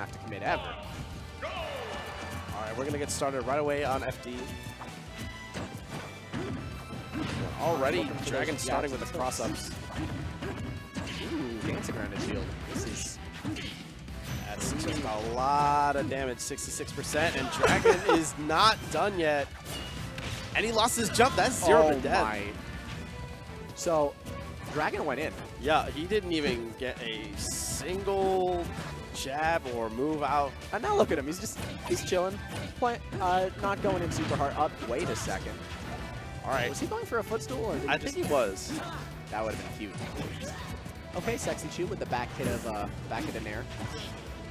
have to commit ever. All right, we're going to get started right away on FD. Already, Dragon starting with the cross-ups. Ooh, dancing around his shield. This is... That's just a lot of damage, 66%, and Dragon is not done yet. And he lost his jump. That's 0 to death. My. So, Dragon went in. Yeah, he didn't even get a single jab or move out. And now look at him. He's chilling, not going in super hard. Up. Wait a second. All right. Was he going for a footstool? Or I think he was. That would have been cute. Okay, Sexychu with the back hit of Nair.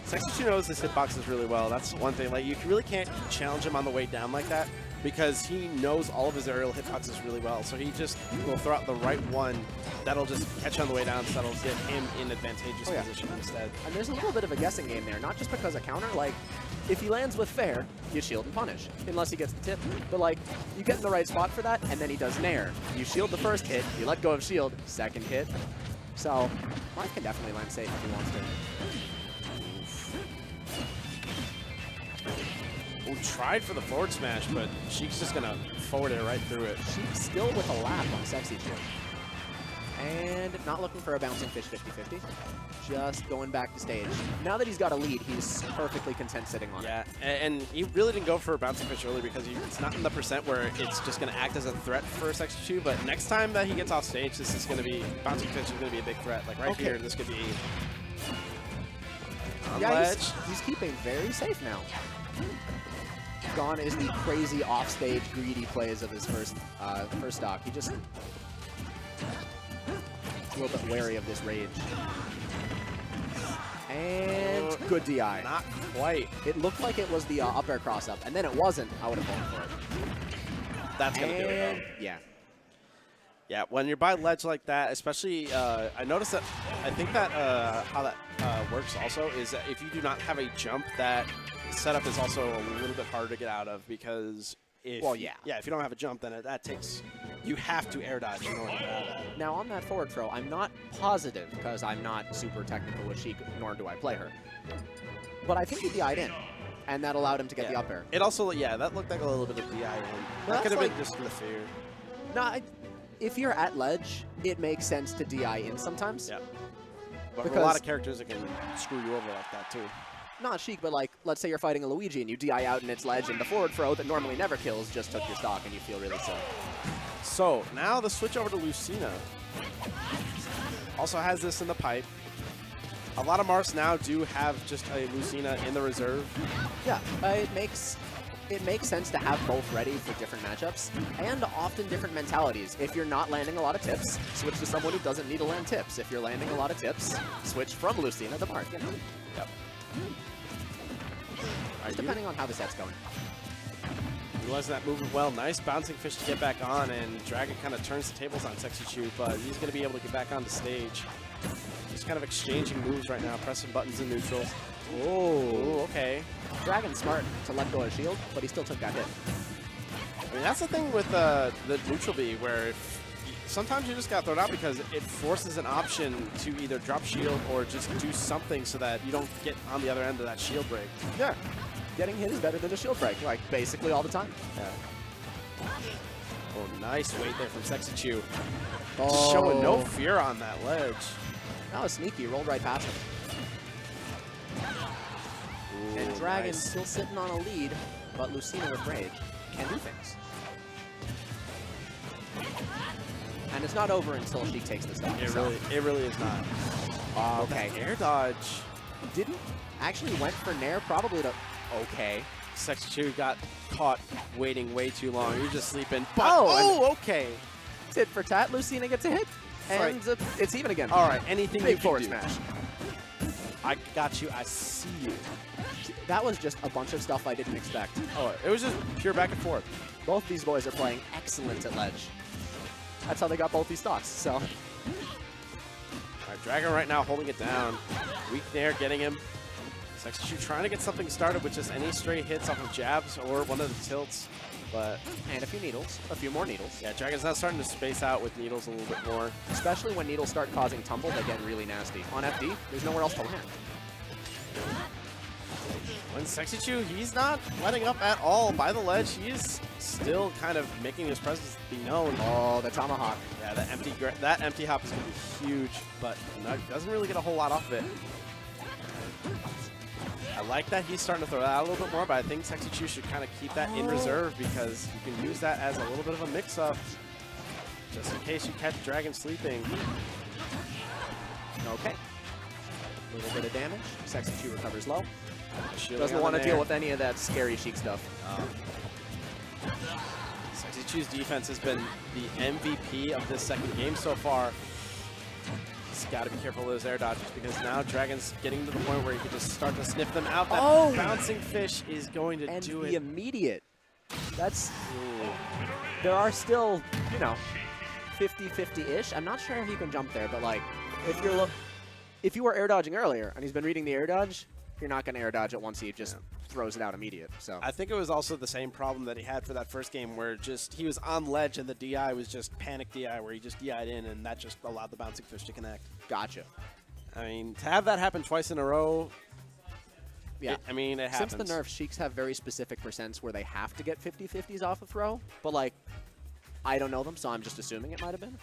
Sexychu knows his hitboxes really well. That's one thing. Like, you really can't challenge him on the way down like that because he knows all of his aerial hitboxes really well. So he just will throw out the right one that'll just catch on the way down, so that'll get him in advantageous position instead. And there's a little bit of a guessing game there, not just because of counter. Like, if he lands with fair, you shield and punish, unless he gets the tip. But, like, you get in the right spot for that, and then he does Nair. You shield the first hit, you let go of shield, second hit. So, Marth can definitely land safe if he wants to. Ooh, tried for the forward smash, but Sheik's just going to forward it right through it. Sheik still with a lap on Sexychu. And not looking for a bouncing fish 50-50. Just going back to stage. Now that he's got a lead, he's perfectly content sitting on it. Yeah, and he really didn't go for a bouncing fish early because it's not in the percent where it's just going to act as a threat for Sexychu, but next time that he gets off stage, this is going to be, bouncing fish is going to be a big threat. Like right here, this could be on ledge. He's keeping very safe now. Gone is the crazy offstage greedy plays of his first stock. He just a little bit wary of this rage. And good DI. Not quite. It looked like it was the up air cross up, and then it wasn't. I would have gone for it. That's gonna do it. Though. Yeah. Yeah, when you're by ledge like that, especially, I noticed that, I think that how that works also is that if you do not have a jump, that setup is also a little bit harder to get out of because if, if you don't have a jump, then that takes, you have to air dodge in order to get out of that. Now on that forward throw, I'm not positive because I'm not super technical with Sheik, nor do I play her. But I think he DI'd in, and that allowed him to get the up air. It also, that looked like a little bit of DI in. That could have been just the fear. No, if you're at ledge, it makes sense to DI in sometimes. Yeah. But for a lot of characters, it can screw you over like that, too. Not Sheik, but like, let's say you're fighting a Luigi and you DI out in its ledge, and the forward throw that normally never kills just took your stock, and you feel really silly. So, now the switch over to Lucina. Also has this in the pipe. A lot of Marths now do have just a Lucina in the reserve. Yeah, it makes sense to have both ready for different matchups, and often different mentalities. If you're not landing a lot of tips, switch to someone who doesn't need to land tips. If you're landing a lot of tips, switch from Lucina to Marth. Yep. Just depending on how the set's going. Utilizing that movement well. Nice bouncing fish to get back on, and Dragon kind of turns the tables on Sexychu, but he's going to be able to get back on the stage. Just kind of exchanging moves right now, pressing buttons in neutral. Oh, okay. Dragon's smart to let go of shield, but he still took that hit. I mean, that's the thing with the neutral B, where sometimes you just got thrown out because it forces an option to either drop shield or just do something so that you don't get on the other end of that shield break. Yeah. Getting hit is better than a shield break, like basically all the time. Yeah. Oh, nice weight there from Sexychu. Oh. Showing no fear on that ledge. That was sneaky, rolled right past him. Ooh, and Dragon still sitting on a lead, but Lucina with rage can do things. And it's not over until she takes the stock. It really is not. Okay. Air dodge. Didn't actually went for Nair, probably to. Okay. Sexychu got caught waiting way too long. You're just sleeping. But, okay. Tit for tat. Lucina gets a hit. And it's even again. All right. Anything Big you forward can do. smash. I got you. I see you. That was just a bunch of stuff I didn't expect. Oh, it was just pure back and forth. Both these boys are playing excellent at ledge. That's how they got both these stocks, so. All right, Dragon right now holding it down. Weak Nair getting him. Sexychu trying to get something started with just any straight hits off of jabs or one of the tilts. But and a few needles, a few more needles. Yeah, Dragon's now starting to space out with needles a little bit more. Especially when needles start causing tumble, they get really nasty. On FD, there's nowhere else to land. When Sexychu, he's not letting up at all by the ledge. He is still kind of making his presence be known. Oh, the tomahawk. Yeah, that empty hop is going to be huge, but doesn't really get a whole lot off of it. I like that he's starting to throw that out a little bit more, but I think Sexychu should kind of keep that in reserve because you can use that as a little bit of a mix-up just in case you catch Dragon sleeping. Okay. A little bit of damage. Sexychu recovers low. Shielding Doesn't on want to the deal nair. with any of that scary Sheik stuff. Sexychu's defense has been the MVP of this second game so far. He's got to be careful of those air dodges because now Dragon's getting to the point where he can just start to sniff them out. That bouncing fish is going to And do the it. immediate. That's... There are still, you know, 50-50-ish. I'm not sure if you can jump there, but like, if you were air dodging earlier and he's been reading the air dodge, you're not going to air dodge it once he just throws it out immediate. So I think it was also the same problem that he had for that first game where just he was on ledge and the DI was just panic DI where he just DI'd in and that just allowed the bouncing fish to connect. Gotcha. I mean, to have that happen twice in a row, Yeah. it happens. Since the nerfs, Sheiks have very specific percents where they have to get 50-50s off a throw, but like, I don't know them, so I'm just assuming it might have been.